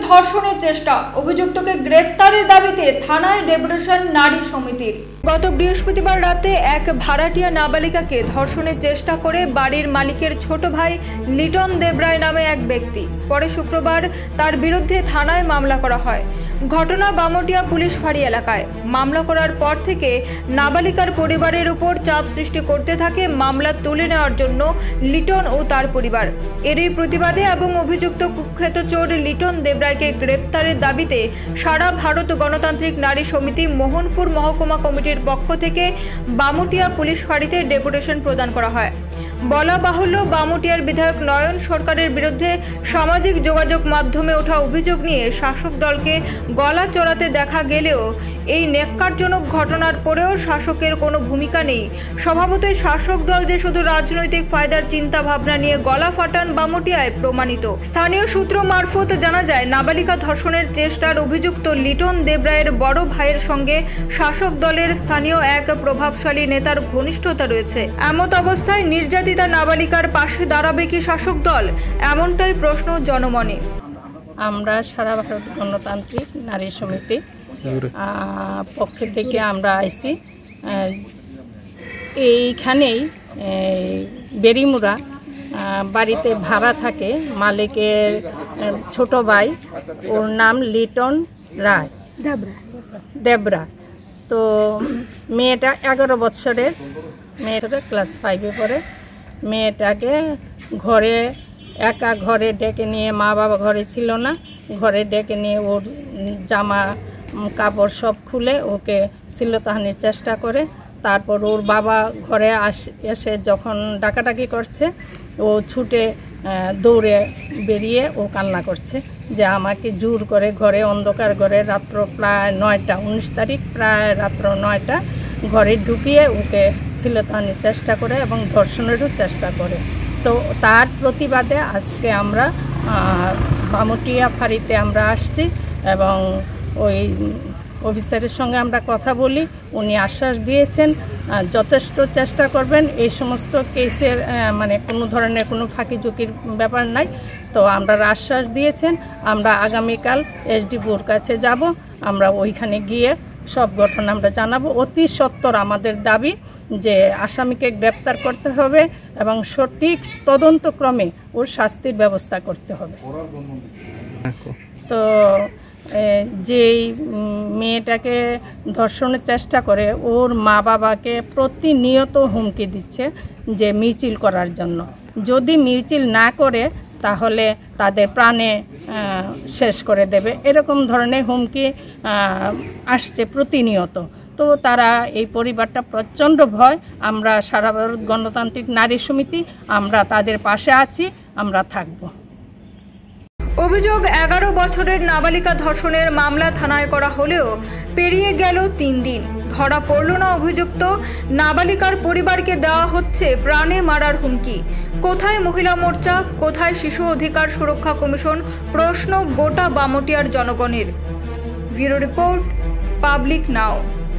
ধর্ষণের চেষ্টা, অভিযুক্তকে গ্রেফতারের দাবিতে থানায় ডেপুটেশন নারী সমিতির। গত বৃহস্পতিবার রাতে এক ভাড়াটিয়া নাবালিকাকে ধর্ষণের চেষ্টা করে বাড়ির মালিকের ছোট ভাই লিটন দেবরায় নামে এক ব্যক্তি। পরে শুক্রবার তার বিরুদ্ধে থানায় মামলা করা হয়। ঘটনা বামটিয়া পুলিশ ফাঁড়ি এলাকায়। মামলা করার পর থেকে নাবালিকার পরিবারের উপর চাপ সৃষ্টি করতে থাকে মামলা তুলে নেওয়ার জন্য লিটন ও তার পরিবার। এরই প্রতিবাদে এবং অভিযুক্ত কুখ্যাত চোর লিটন দেবরায়কে গ্রেফতারের দাবিতে সারা ভারত গণতান্ত্রিক নারী সমিতি মোহনপুর মহকুমা কমিটির পক্ষ থেকে বামুটিয়া পুলিশ ফাঁড়িতে ডেপুটেশন প্রদান করা হয়। বলা বাহুল্য, বামুটিয়ার বিধায়ক নয়ন সরকারের বিরুদ্ধে সামাজিক যোগাযোগ মাধ্যমে ওঠা অভিযোগ নিয়ে শাসক দলকে গলা চড়াতে দেখা গেলেও এই ন্যাক্কারজনক ঘটনার পরেও শাসকের কোনো ভূমিকা নেই। স্বভাবতই শাসক দল যে শুধু রাজনৈতিক ফায়দার চিন্তা ভাবনা নিয়ে গলা ফাটান বামুটিয়ায় প্রমাণিত। স্থানীয় সূত্র মারফত জানা যায়, নাবালিকা ধর্ষণের চেষ্টার অভিযুক্ত লিটন দেবরায়ের বড় ভাইয়ের সঙ্গে শাসক দলের স্থানীয় এক প্রভাবশালী নেতার ঘনিষ্ঠতা রয়েছে। এমত অবস্থায় নির্যাতিতা নাবালিকার পাশে দাঁড়াবে কি শাসক দল? এমনটাই প্রশ্ন জনমনে। আমরা সারা ভারত গণতান্ত্রিক নারী সমিতি পক্ষ থেকে আমরা আইছি এইখানেই বেরিমুরা বাড়িতে ভাড়া থাকে মালিকের ছোট ভাই, ওর নাম লিটন রায় দেবরা। তো মেয়েটা 11 বছরের, মেয়েটা ক্লাস 5-এ পড়ে। মেয়েটাকে একা ঘরে ডেকে নিয়ে, মা বাবা ঘরে ছিল না, ঘরে ডেকে নিয়ে ওর জামা কাপড় সব খুলে ওকে শ্লীলতাহানির চেষ্টা করে। তারপর ওর বাবা ঘরে এসে যখন ডাকাডাকি করছে, ও ছুটে দৌড়ে বেরিয়ে ও কান্না করছে যে আমাকে জোর করে ঘরে, অন্ধকার ঘরে রাত্র প্রায় 9টা, 19 তারিখ প্রায় রাত্র 9টা ঘরে ঢুকিয়ে ওকে শ্লীলতাহানির চেষ্টা করে এবং ধর্ষণেরও চেষ্টা করে। তো তার প্রতিবাদে আজকে আমরা বামুটিয়া ফাঁড়িতে আমরা আসছি এবং ওই অফিসারের সঙ্গে আমরা কথা বলি। উনি আশ্বাস দিয়েছেন যথেষ্ট চেষ্টা করবেন, এই সমস্ত কেসের মানে কোনো ধরনের কোনো ফাঁকি ঝুঁকির ব্যাপার নাই। তো আমরা আশ্বাস দিয়েছেন, আমরা আগামীকাল এসডিপিওর কাছে যাব, আমরা ওইখানে গিয়ে সব ঘটনা আমরা জানাবো। অতি সত্বর আমাদের দাবি যে আসামিকে গ্রেপ্তার করতে হবে এবং সঠিক তদন্তক্রমে ওর শাস্তির ব্যবস্থা করতে হবে। তো যেই মেয়েটাকে ধর্ষণের চেষ্টা করে, ওর মা বাবাকে প্রতিনিয়ত হুমকি দিচ্ছে যে মিছিল করার জন্য, যদি মিছিল না করে তাহলে তাদের প্রাণে শেষ করে দেবে, এরকম ধরনের হুমকি আসছে প্রতিনিয়ত। তো তারা, এই পরিবারটা প্রচণ্ড ভয়। আমরা সারা ভারত গণতান্ত্রিক নারী সমিতি আমরা তাদের পাশে আছি, আমরা থাকব। অভিযোগ, 11 বছরের নাবালিকা ধর্ষণের মামলা থানায় করা হলেও পেরিয়ে গেল 3 দিন, ধরা পড়ল না অভিযুক্ত। নাবালিকার পরিবারকে দেওয়া হচ্ছে প্রাণে মারার হুমকি। কোথায় মহিলা মোর্চা, কোথায় শিশু অধিকার সুরক্ষা কমিশন? প্রশ্ন গোটা বামুটিয়ার জনগণের। ব্যুরো রিপোর্ট, পাবলিক নাও।